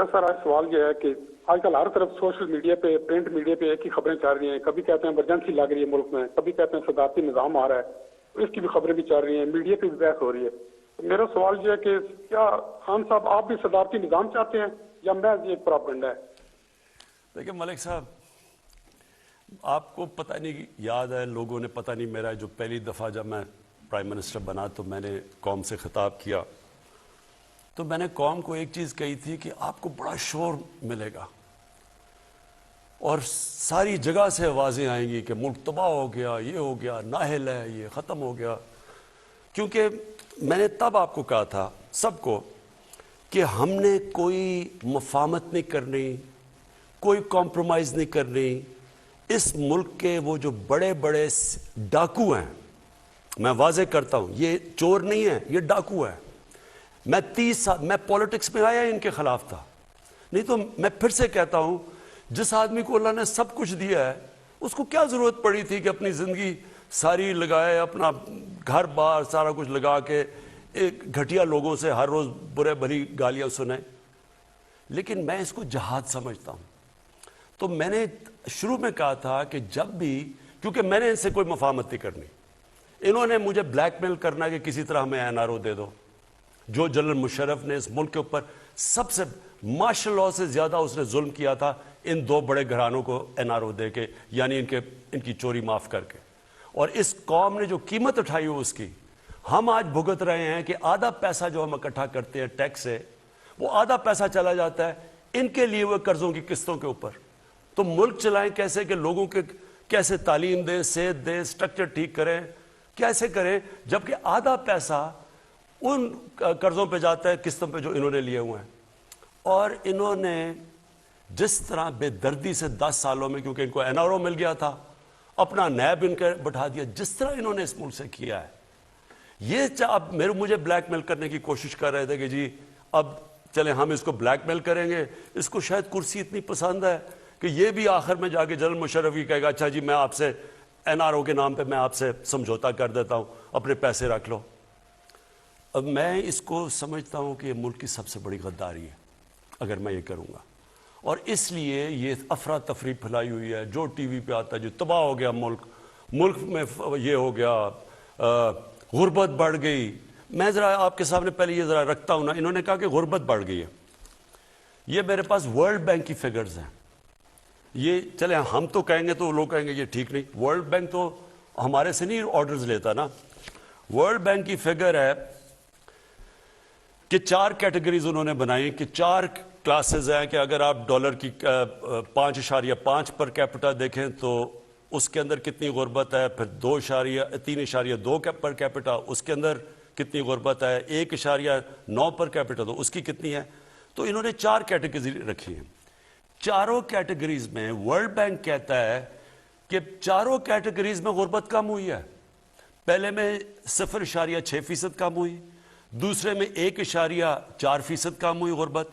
میرا سارا سوال یہ ہے کہ آج کل ہر طرف سوشل میڈیا پہ پرنٹ میڈیا پہ ایک ہی خبریں چل رہی ہیں. کبھی کہتے ہیں ایمرجنسی لگ رہی ہے ملک میں, کبھی کہتے ہیں صدارتی نظام آ رہا ہے, اس کی بھی خبریں بھی چل رہی ہیں, میڈیا پہ بھی بحث ہو رہی ہے. میرا سوال یہ ہے کہ کیا خان صاحب آپ بھی صدارتی نظام چاہتے ہیں یا محض یہ ایک پراپگنڈا ہے؟ دیکھیں ملک صاحب, آپ کو پتہ نہیں یاد ہے, لوگوں نے پتہ نہیں, میرا جو پہلی دفعہ جب میں پرائم منسٹر بنا تو میں نے قوم سے خطاب کیا, تو میں نے قوم کو ایک چیز کہی تھی کہ آپ کو بڑا شور ملے گا اور ساری جگہ سے آوازیں آئیں گی کہ ملک تباہ ہو گیا, یہ ہو گیا, نااہل ہے, یہ ختم ہو گیا. کیونکہ میں نے تب آپ کو کہا تھا سب کو کہ ہم نے کوئی مفاہمت نہیں کرنی, کوئی کمپرومائز نہیں کرنی. اس ملک کے وہ جو بڑے بڑے ڈاکو ہیں, میں واضح کرتا ہوں, یہ چور نہیں ہے, یہ ڈاکو ہے. میں 30 سال میں پولیٹکس میں آیا ان کے خلاف تھا, نہیں تو میں پھر سے کہتا ہوں, جس آدمی کو اللہ نے سب کچھ دیا ہے اس کو کیا ضرورت پڑی تھی کہ اپنی زندگی ساری لگائے, اپنا گھر بار سارا کچھ لگا کے ایک گھٹیا لوگوں سے ہر روز برے بھلی گالیاں سنیں. لیکن میں اس کو جہاد سمجھتا ہوں. تو میں نے شروع میں کہا تھا کہ جب بھی, کیونکہ میں نے ان سے کوئی مفاہمت نہیں کرنی, انہوں نے مجھے بلیک میل کرنا کہ کسی طرح ہمیں این آر او دے دو. جو جنرل مشرف نے اس ملک کے اوپر سب سے مارشل لاء سے زیادہ اس نے ظلم کیا تھا, ان دو بڑے گھرانوں کو این آر او دے کے, یعنی ان کی چوری معاف کر کے. اور اس قوم نے جو قیمت اٹھائی ہو اس کی ہم آج بھگت رہے ہیں کہ آدھا پیسہ جو ہم اکٹھا کرتے ہیں ٹیکس سے, وہ آدھا پیسہ چلا جاتا ہے ان کے لیے ہوئے قرضوں کی قسطوں کے اوپر. تو ملک چلائیں کیسے, کہ لوگوں کے کیسے تعلیم دیں, صحت دیں, سٹرکچر ٹھیک کریں, کیسے کریں, جبکہ آدھا پیسہ ان قرضوں پہ جاتا ہے, قسطوں پہ جو انہوں نے لیے ہوئے ہیں. اور انہوں نے جس طرح بے دردی سے 10 سالوں میں, کیونکہ ان کو این آر او مل گیا تھا, اپنا نیب ان کا بٹھا دیا, جس طرح انہوں نے اس ملک سے کیا ہے. یہ اب مجھے بلیک میل کرنے کی کوشش کر رہے تھے کہ جی اب چلیں ہم اس کو بلیک میل کریں گے, اس کو شاید کرسی اتنی پسند ہے کہ یہ بھی آخر میں جا کے جنرل مشرف ہی کہے گا اچھا جی میں آپ سے این آر او کے نام پہ میں آپ سے سمجھوتا کر دیتا ہوں, اپنے پیسے رکھ لو. اب میں اس کو سمجھتا ہوں کہ یہ ملک کی سب سے بڑی غداری ہے اگر میں یہ کروں گا. اور اس لیے یہ افراتفری پھیلائی ہوئی ہے, جو ٹی وی پہ آتا ہے جو تباہ ہو گیا ملک, ملک میں یہ ہو گیا, غربت بڑھ گئی. میں ذرا آپ کے سامنے پہلے یہ ذرا رکھتا ہوں نا, انہوں نے کہا کہ غربت بڑھ گئی ہے. یہ میرے پاس ورلڈ بینک کی فگرز ہیں. یہ چلیں ہم تو کہیں گے تو لوگ کہیں گے یہ ٹھیک نہیں, ورلڈ بینک تو ہمارے سے نہیں آرڈرز لیتا نا. ورلڈ بینک کی فگر ہے کہ 4 کیٹیگریز انہوں نے بنائی, کہ 4 کلاسز ہیں, کہ اگر آپ ڈالر کی 5.5 پر کیپٹا دیکھیں تو اس کے اندر کتنی غربت ہے, پھر 3.2 پر کیپٹا اس کے اندر کتنی غربت ہے, 1.9 پر کیپٹا تو اس کی کتنی ہے. تو انہوں نے 4 کیٹیگری رکھی ہیں. چاروں کیٹیگریز میں ورلڈ بینک کہتا ہے کہ چاروں کیٹیگریز میں غربت کم ہوئی ہے. پہلے میں 0.6% کم ہوئی, دوسرے میں 1.4% کم ہوئی غربت,